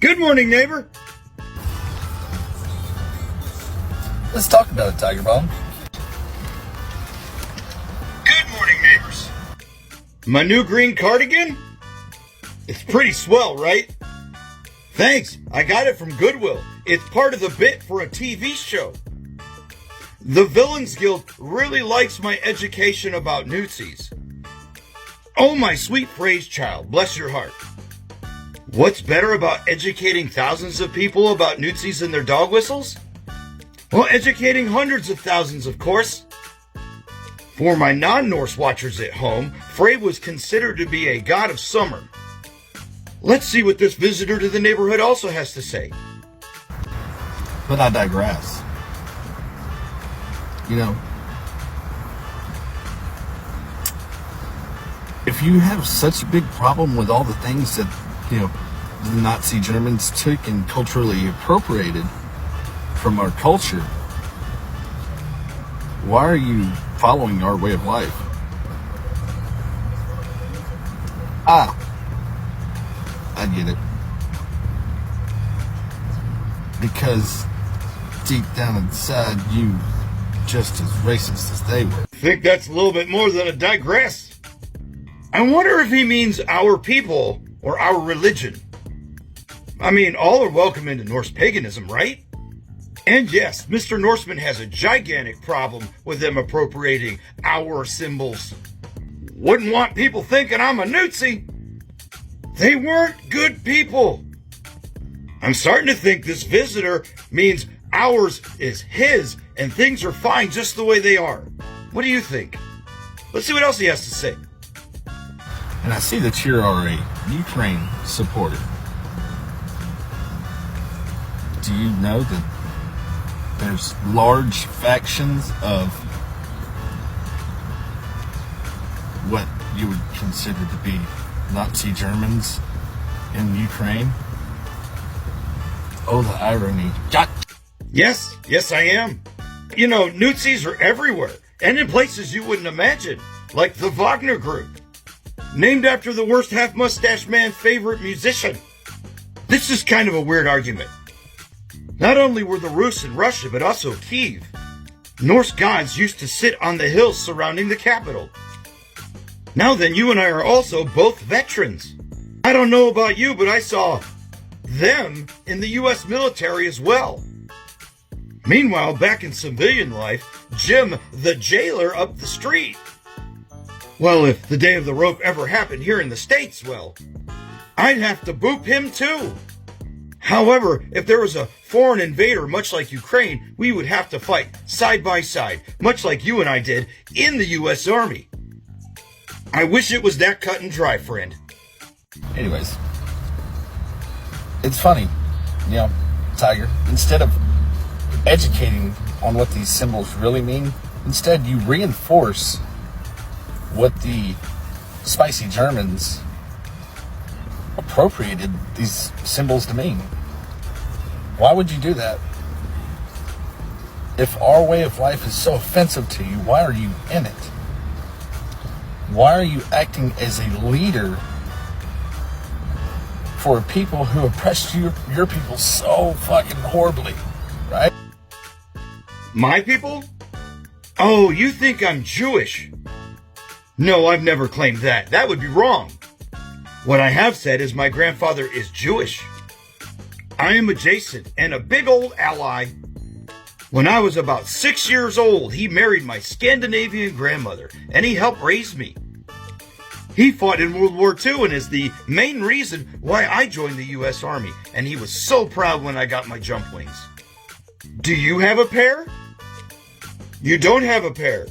Good morning, neighbor. Let's talk about it, Tiger Bomb. Good morning, neighbors. My new green cardigan? It's pretty swell, right? Thanks, I got it from Goodwill. It's part of the bit for a TV show. The Villains Guild really likes my education about Newtsies. Oh, my sweet phrase child, bless your heart. What's better about educating thousands of people about Newtsies and their dog whistles? Well, educating hundreds of thousands, of course. For my non-Norse watchers at home, Frey was considered to be a god of summer. Let's see what this visitor to the neighborhood also has to say. But I digress. You know, if you have such a big problem with all the things that, the Nazi Germans took and culturally appropriated from our culture, why are you following our way of life? I get it. Because deep down inside, you just as racist as they were. I think that's a little bit more than a digress. I wonder if he means our people or our religion. I mean, all are welcome into Norse paganism, right? And yes, Mr. Norseman has a gigantic problem with them appropriating our symbols. Wouldn't want people thinking I'm a Newtsie. They weren't good people. I'm starting to think this visitor means ours is his and things are fine just the way they are. What do you think? Let's see what else he has to say. And I see that you are a Ukraine supporter. Do you know that there's large factions of what you would consider to be Nazi Germans in Ukraine? Oh, the irony. Yes, I am. You know, Newtsies are everywhere and in places you wouldn't imagine, like the Wagner Group, named after the worst half-mustache man's favorite musician. This is kind of a weird argument. Not only were the Rus in Russia, but also Kiev. Norse gods used to sit on the hills surrounding the capital. Now then, you and I are also both veterans. I don't know about you, but I saw them in the U.S. military as well. Meanwhile, back in civilian life, Jim the jailer up the street. Well, if the day of the rope ever happened here in the States, well, I'd have to boop him too. However, if there was a foreign invader, much like Ukraine, we would have to fight side by side, much like you and I did in the U.S. Army. I wish it was that cut and dry, friend. Anyways, it's funny, Tiger. Instead of educating on what these symbols really mean, instead you reinforce what the spicy Germans appropriated these symbols to mean. Why would you do that? If our way of life is so offensive to you, why are you in it? Why are you acting as a leader for people who oppressed your people so fucking horribly, right? My people? Oh, you think I'm Jewish? No, I've never claimed that. That would be wrong. What I have said is my grandfather is Jewish. I am adjacent and a big old ally. When I was about 6 years old, he married my Scandinavian grandmother, and he helped raise me. He fought in World War II and is the main reason why I joined the U.S. Army, and he was so proud when I got my jump wings. Do you have a pair? You don't have a pair.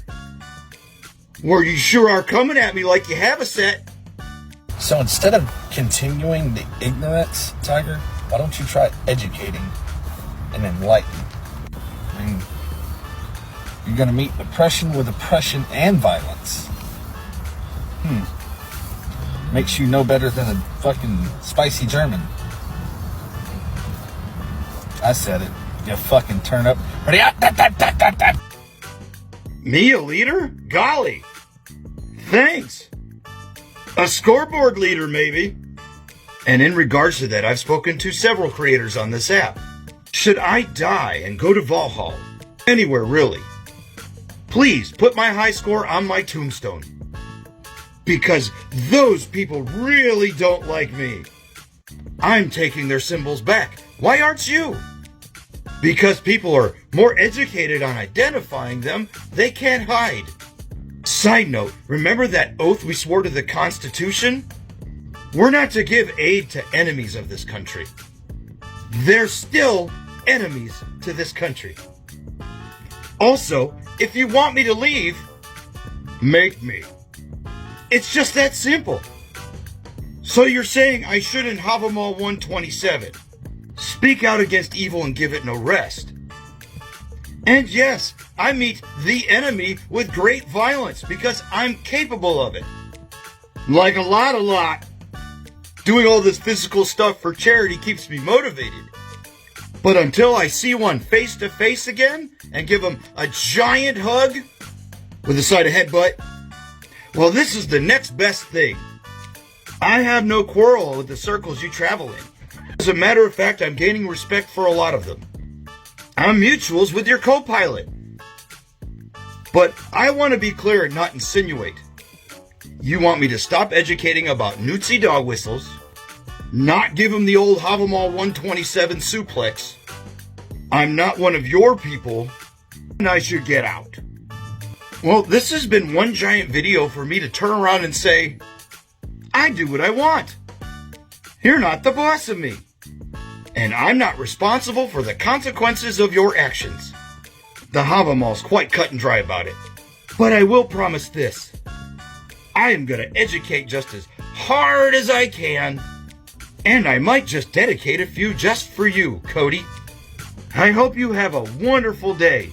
Well, you sure are coming at me like you have a set. So instead of continuing the ignorance, Tiger, why don't you try educating and enlightening? I mean, you're going to meet oppression with oppression and violence. Makes you no better than a fucking spicy German. I said it. You fucking turn up. Me a leader? Golly. Thanks. A scoreboard leader, maybe. And in regards to that, I've spoken to several creators on this app. Should I die and go to Valhalla, anywhere really, please put my high score on my tombstone. Because those people really don't like me. I'm taking their symbols back. Why aren't you? Because people are more educated on identifying them, they can't hide. Side note, remember that oath we swore to the Constitution? We're not to give aid to enemies of this country. They're still enemies to this country. Also, if you want me to leave, make me. It's just that simple. So you're saying I shouldn't Havamal 127, speak out against evil and give it no rest. And yes, I meet the enemy with great violence because I'm capable of it. Like a lot. Doing all this physical stuff for charity keeps me motivated. But until I see one face to face again and give him a giant hug with a side of headbutt, well, this is the next best thing. I have no quarrel with the circles you travel in. As a matter of fact, I'm gaining respect for a lot of them. I'm mutuals with your co-pilot. But I want to be clear and not insinuate. You want me to stop educating about Newtzy dog whistles, not give him the old Havamal 127 suplex. I'm not one of your people, and I should get out. Well, this has been one giant video for me to turn around and say, I do what I want. You're not the boss of me. And I'm not responsible for the consequences of your actions. The Havamal's quite cut and dry about it. But I will promise this. I am going to educate just as hard as I can. And I might just dedicate a few just for you, Cody. I hope you have a wonderful day.